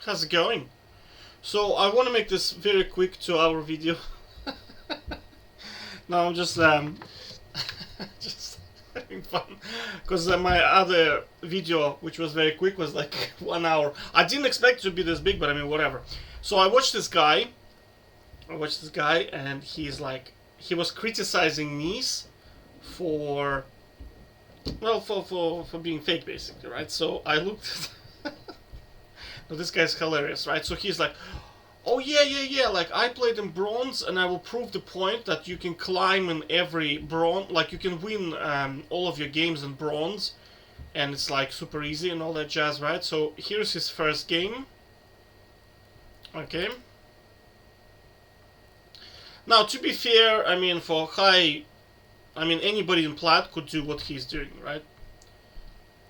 How's it going? So I want to make this very quick 2 hour video. No, I'm just having fun because my other video, which was very quick, was like 1 hour. I didn't expect it to be this big, but I mean whatever. So I watched this guy. And he was criticizing Neace for for being fake, basically, right? So I looked. Now, this guy's hilarious, right? So he's like, oh yeah, like I played in bronze and I will prove the point that you can climb in every bronze, like you can win all of your games in bronze, and it's like super easy and all that jazz, right? So here's his first game. Okay. Now, to be fair, I mean, anybody in plat could do what he's doing, right?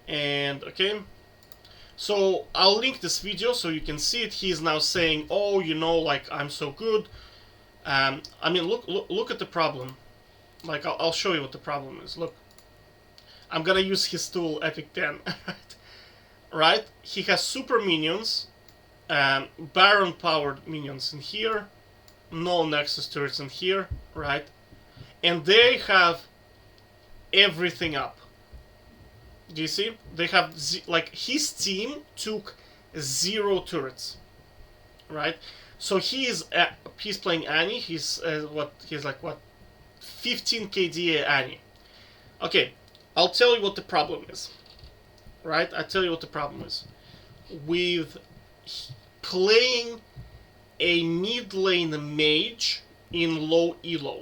And okay. So I'll link this video so you can see it. He's now saying, "Oh, like I'm so good." I mean, look at the problem. Like I'll show you what the problem is. Look, I'm gonna use his tool Epic 10, right? He has super minions, Baron powered minions in here, no Nexus turrets in here, right? And they have everything up. Do you see? They have like his team took 0 turrets, right? So he's playing Annie. He's like what 15 KDA Annie. Okay, I'll tell you what the problem is, right? I'll tell you what the problem is with playing a mid lane mage in low elo.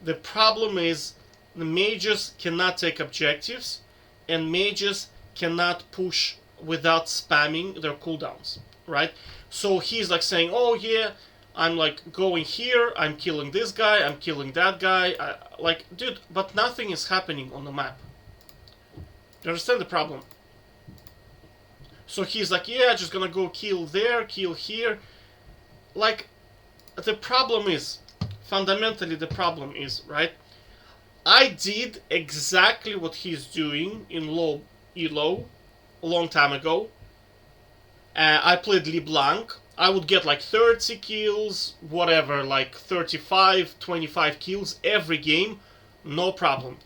The problem is the mages cannot take objectives, and mages cannot push without spamming their cooldowns, right? So he's like saying, oh yeah, I'm like going here, I'm killing this guy, I'm killing that guy. Like, dude, but nothing is happening on the map. Do you understand the problem? So he's like, yeah, just gonna go kill there, kill here. Like, the problem is, fundamentally the problem is, right? I did exactly what he's doing in low elo a long time ago. I played LeBlanc. I would get like 30 kills, whatever, like 35, 25 kills every game, no problem.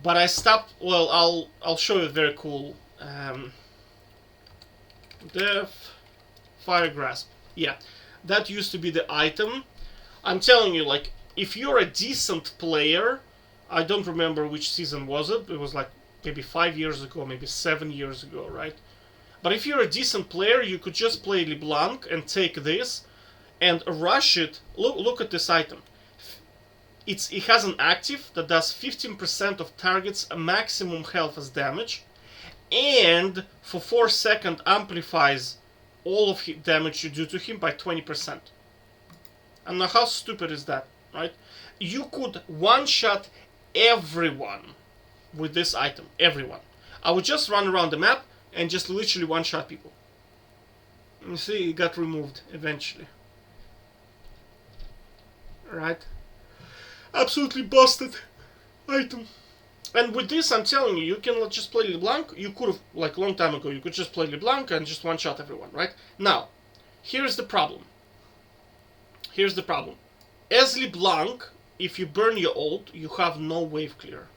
But I stopped. Well, I'll show you a very cool Death Fire Grasp. Yeah, that used to be the item. I'm telling you, like, if you're a decent player, I don't remember which season was it. It was like maybe 5 years ago, maybe 7 years ago, right? But if you're a decent player, you could just play LeBlanc and take this and rush it. Look at this item. It has an active that does 15% of targets maximum health as damage, and for 4 seconds amplifies all of the damage you do to him by 20%. And now how stupid is that, right? You could one-shot everyone with this item. Everyone. I would just run around the map and just literally one-shot people. You see, it got removed eventually. Right? Absolutely busted item. And with this, I'm telling you, you can just play LeBlanc. You could have, like, a long time ago, you could just play LeBlanc and just one-shot everyone, right? Now, here's the problem. Here's the problem. As LeBlanc, if you burn your ult, you have no wave clear.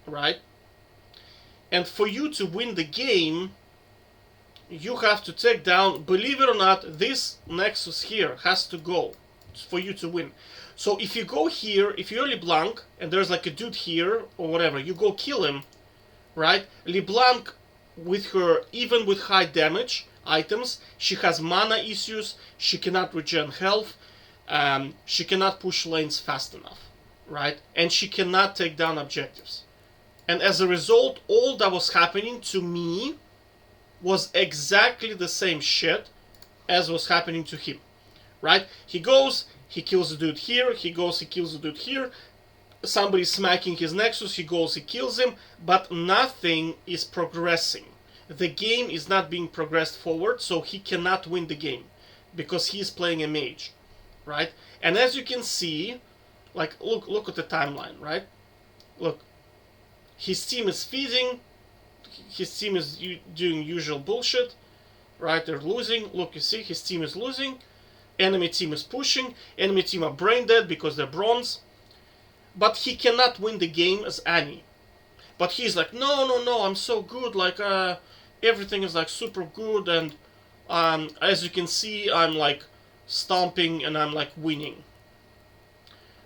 Right? And for you to win the game, you have to take down, believe it or not, this Nexus here has to go for you to win. So if you go here, if you're LeBlanc, and there's like a dude here, or whatever, you go kill him, right? LeBlanc, with her, even with high damage items, she has mana issues, she cannot regen health, she cannot push lanes fast enough, right? And she cannot take down objectives. And as a result, all that was happening to me was exactly the same shit as was happening to him, right? He goes, he kills a dude here, he goes, he kills a dude here, somebody's smacking his Nexus, he goes, he kills him, but nothing is progressing. The game is not being progressed forward, so he cannot win the game, because he's playing a mage, right? And as you can see, like, look at the timeline, right? Look, his team is feeding, his team is doing usual bullshit, right? They're losing. Look, you see, his team is losing. Enemy team is pushing. Enemy team are brain dead because they're bronze. But he cannot win the game as Annie. But he's like, no, no, no, I'm so good. Like, everything is like super good. And as you can see, I'm like stomping and I'm like winning.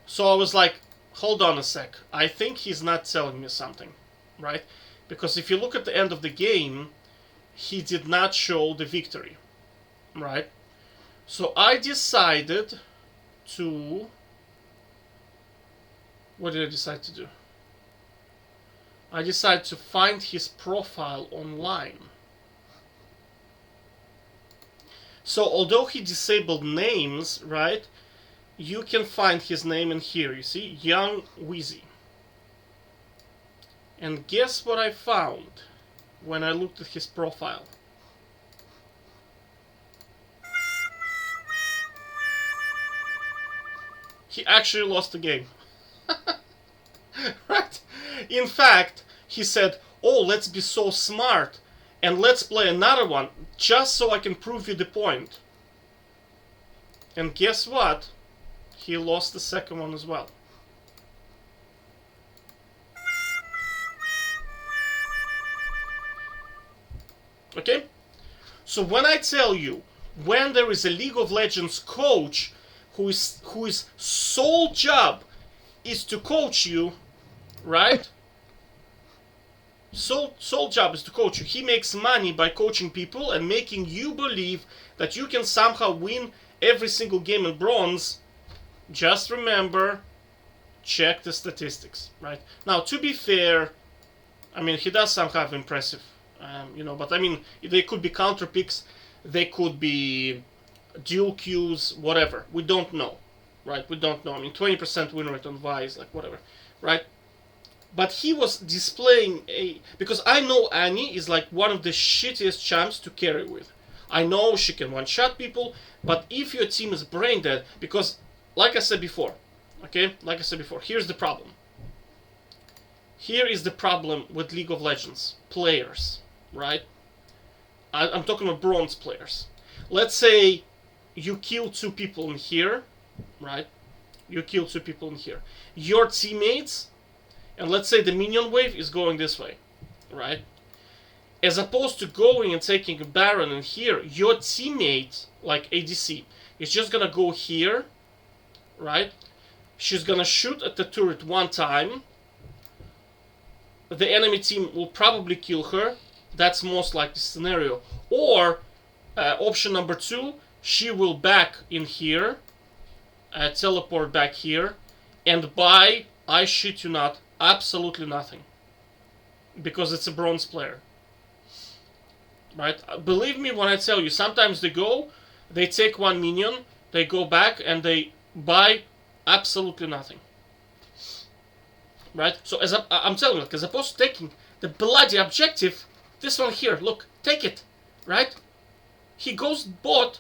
So I was like, hold on a sec. I think he's not telling me something, right? Because if you look at the end of the game, he did not show the victory, right? So I decided to... What did I decide to do? I decided to find his profile online. So although he disabled names, right, you can find his name in here. You see, Young Wheezy. And guess what I found when I looked at his profile? He actually lost the game. Right? In fact, he said, oh, let's be so smart and let's play another one just so I can prove you the point. And guess what? He lost the second one as well. Okay? So when I tell you, when there is a League of Legends coach whose sole job is to coach you, right? Sole job is to coach you. He makes money by coaching people and making you believe that you can somehow win every single game in bronze. Just remember, check the statistics, right? Now, to be fair, I mean, he does somehow have impressive, but I mean, they could be counter picks, they could be dual Qs, whatever. We don't know, right? We don't know. I mean, 20% win rate on Vi is like whatever, right? But he was displaying because I know Annie is like one of the shittiest champs to carry with. I know she can one-shot people, but if your team is brain dead, because like I said before, here's the problem. Here is the problem with League of Legends players, right? I'm talking about bronze players. Let's say you kill 2 people in here, right? You kill 2 people in here. Your teammates, and let's say the minion wave is going this way, right? As opposed to going and taking a Baron in here, your teammate, like ADC, is just gonna go here, right? She's gonna shoot at the turret 1 time. The enemy team will probably kill her. That's most likely scenario. Or, option number 2, she will back in here, teleport back here, and buy, I shit you not, absolutely nothing. Because it's a bronze player. Right? Believe me when I tell you, sometimes they take 1 minion, they go back, and they buy absolutely nothing. Right? So as I'm telling you, as opposed to taking the bloody objective, this one here, look, take it. Right? He goes bot,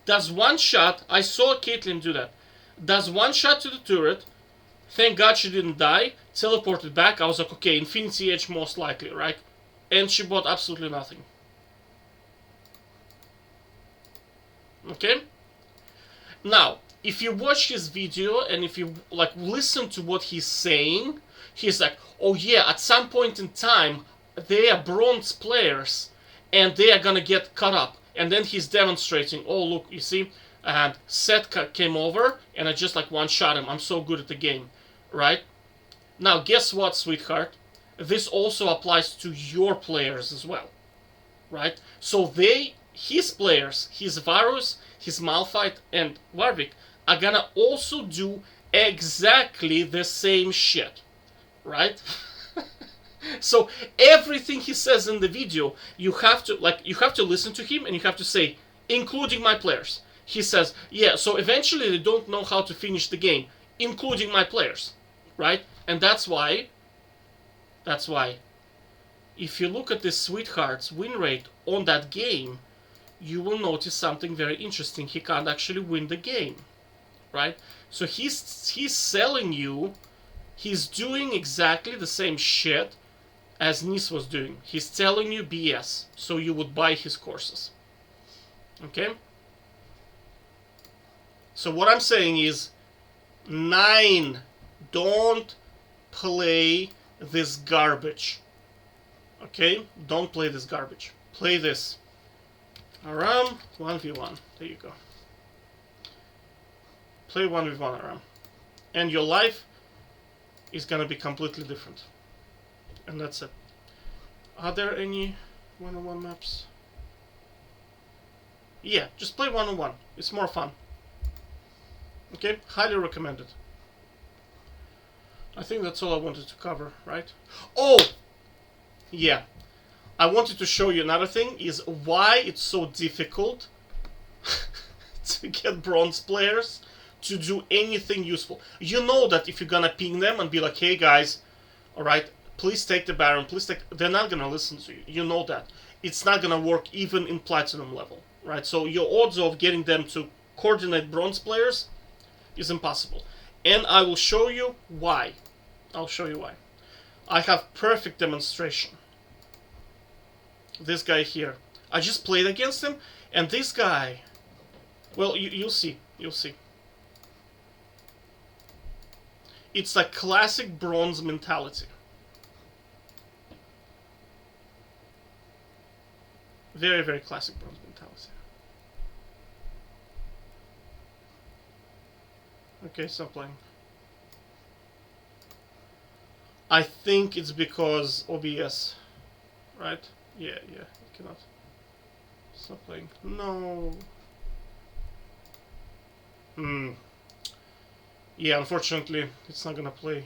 does 1 shot, I saw Caitlyn do that, does 1 shot to the turret, thank God she didn't die, teleported back, I was like, okay, Infinity Edge most likely, right? And she bought absolutely nothing. Okay? Now, if you watch his video and if you like listen to what he's saying, he's like, oh yeah, at some point in time, they are bronze players and they are gonna get caught up. And then he's demonstrating, oh look, you see, Seth came over and I just like one-shot him. I'm so good at the game, right? Now, guess what, sweetheart? This also applies to your players as well, right? So his players, his Varus, his Malphite, and Warwick are gonna also do exactly the same shit, right? So everything he says in the video, you have to listen to him and you have to say, including my players. He says, yeah, so eventually they don't know how to finish the game, including my players, right? And that's why, if you look at this sweetheart's win rate on that game, you will notice something very interesting. He can't actually win the game, right? So he's selling you, he's doing exactly the same shit as Neace was doing. He's telling you BS, so you would buy his courses, Okay? So what I'm saying is 9. Don't play this garbage. Okay? Don't play this garbage. Play this. Aram 1v1. There you go. Play 1v1 Aram. And your life is gonna be completely different. And that's it. Are there any 1-on-1 maps? Yeah, just play 1-on-1. It's more fun. Okay? Highly recommended. I think that's all I wanted to cover, right? Oh! Yeah. I wanted to show you another thing, is why it's so difficult to get bronze players to do anything useful. You know that if you're gonna ping them and be like, hey guys, alright, please take the Baron, please take... They're not gonna listen to you. You know that. It's not gonna work even in Platinum level, right? So your odds of getting them to coordinate bronze players is impossible. And I will show you why. I'll show you why. I have perfect demonstration. This guy here. I just played against him, and this guy... Well, you'll see. You'll see. It's a classic bronze mentality. Very, very classic bronze mentality. Okay, stop playing. I think it's because OBS, right? Yeah, you cannot. Stop playing. No. Yeah, unfortunately, it's not gonna play.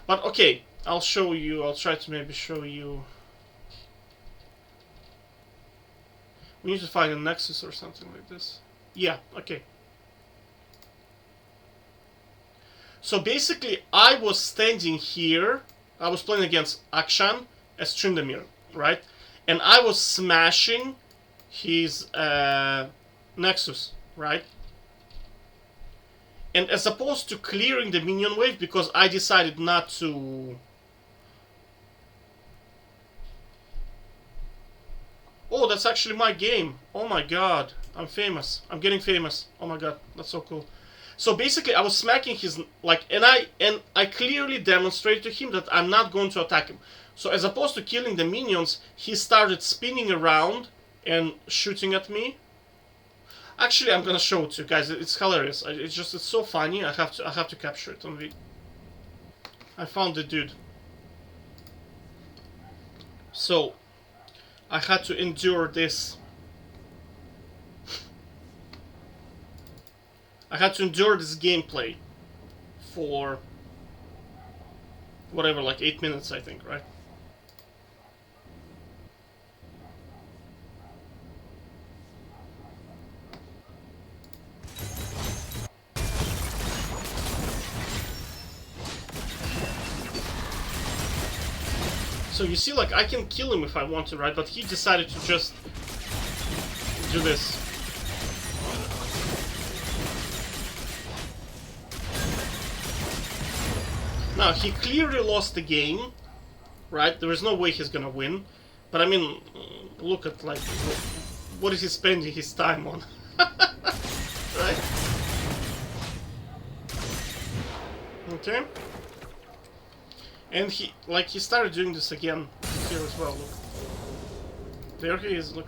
But okay, I'll show you. I'll try to maybe show you. We need to find a nexus or something like this. Yeah, okay. So basically, I was standing here. I was playing against Akshan as Tryndamere, right? And I was smashing his nexus, right? And as opposed to clearing the minion wave, because I decided not to... Oh, that's actually my game. Oh my god. I'm famous. I'm getting famous. Oh my god. That's so cool. So basically, I was smacking his... And I clearly demonstrated to him that I'm not going to attack him. So as opposed to killing the minions, he started spinning around and shooting at me. Actually, I'm gonna show it to you guys. It's hilarious. It's so funny. I have to capture it on video. I found the dude. So I had to endure this. I had to endure this gameplay for whatever, like 8 minutes, I think, right? So you see, like, I can kill him if I want to, right? But he decided to just do this. Now, he clearly lost the game, right? There is no way he's gonna win. But I mean, look at, like, what is he spending his time on? Right? Okay. And he started doing this again here as well, look. There he is, look.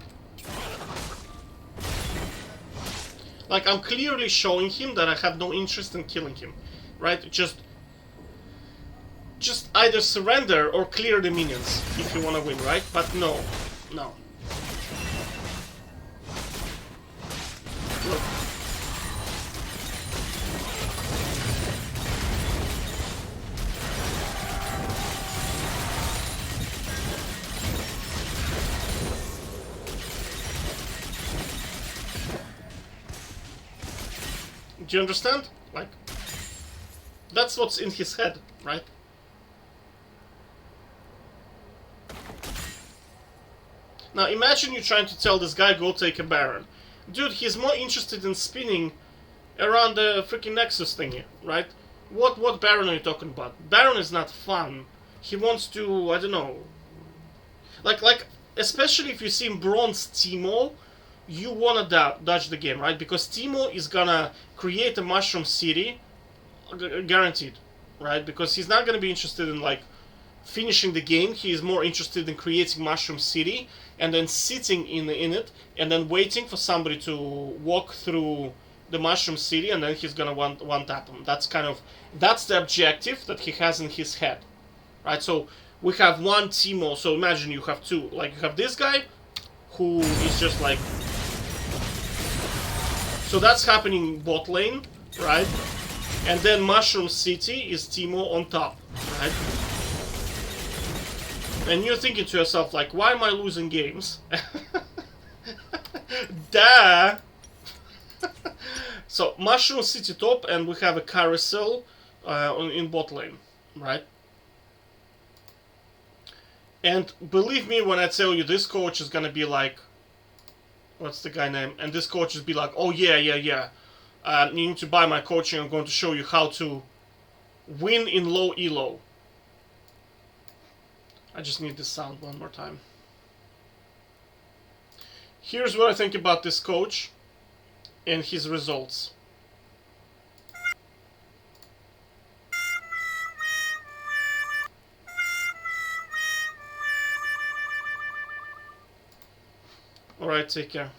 Like, I'm clearly showing him that I have no interest in killing him, right? Just either surrender or clear the minions if you want to win, right? But no. No. Look. Do you understand? Like, that's what's in his head, right? Now imagine you trying to tell this guy, go take a Baron. Dude, he's more interested in spinning around the freaking Nexus thingy, right? What Baron are you talking about? Baron is not fun. He wants to, I don't know. Like, especially if you see bronze Timo, you wanna dodge the game, right? Because Timo is gonna create a mushroom city, guaranteed, right? Because he's not gonna be interested in like finishing the game. He is more interested in creating mushroom city and then sitting in it and then waiting for somebody to walk through the mushroom city, and then he's gonna one tap him. That's the objective that he has in his head, right? So we have one Timo. So imagine you have two. Like you have this guy who is just like. So that's happening bot lane, right? And then Mushroom City is Timo on top, right? And you're thinking to yourself, like, why am I losing games? Duh! So, Mushroom City top, and we have a carousel in bot lane, right? And believe me when I tell you, this coach is gonna be like, what's the guy name? And this coach is be like, oh yeah. You need to buy my coaching. I'm going to show you how to win in low elo. I just need this sound one more time. Here's what I think about this coach and his results. Alright, take care.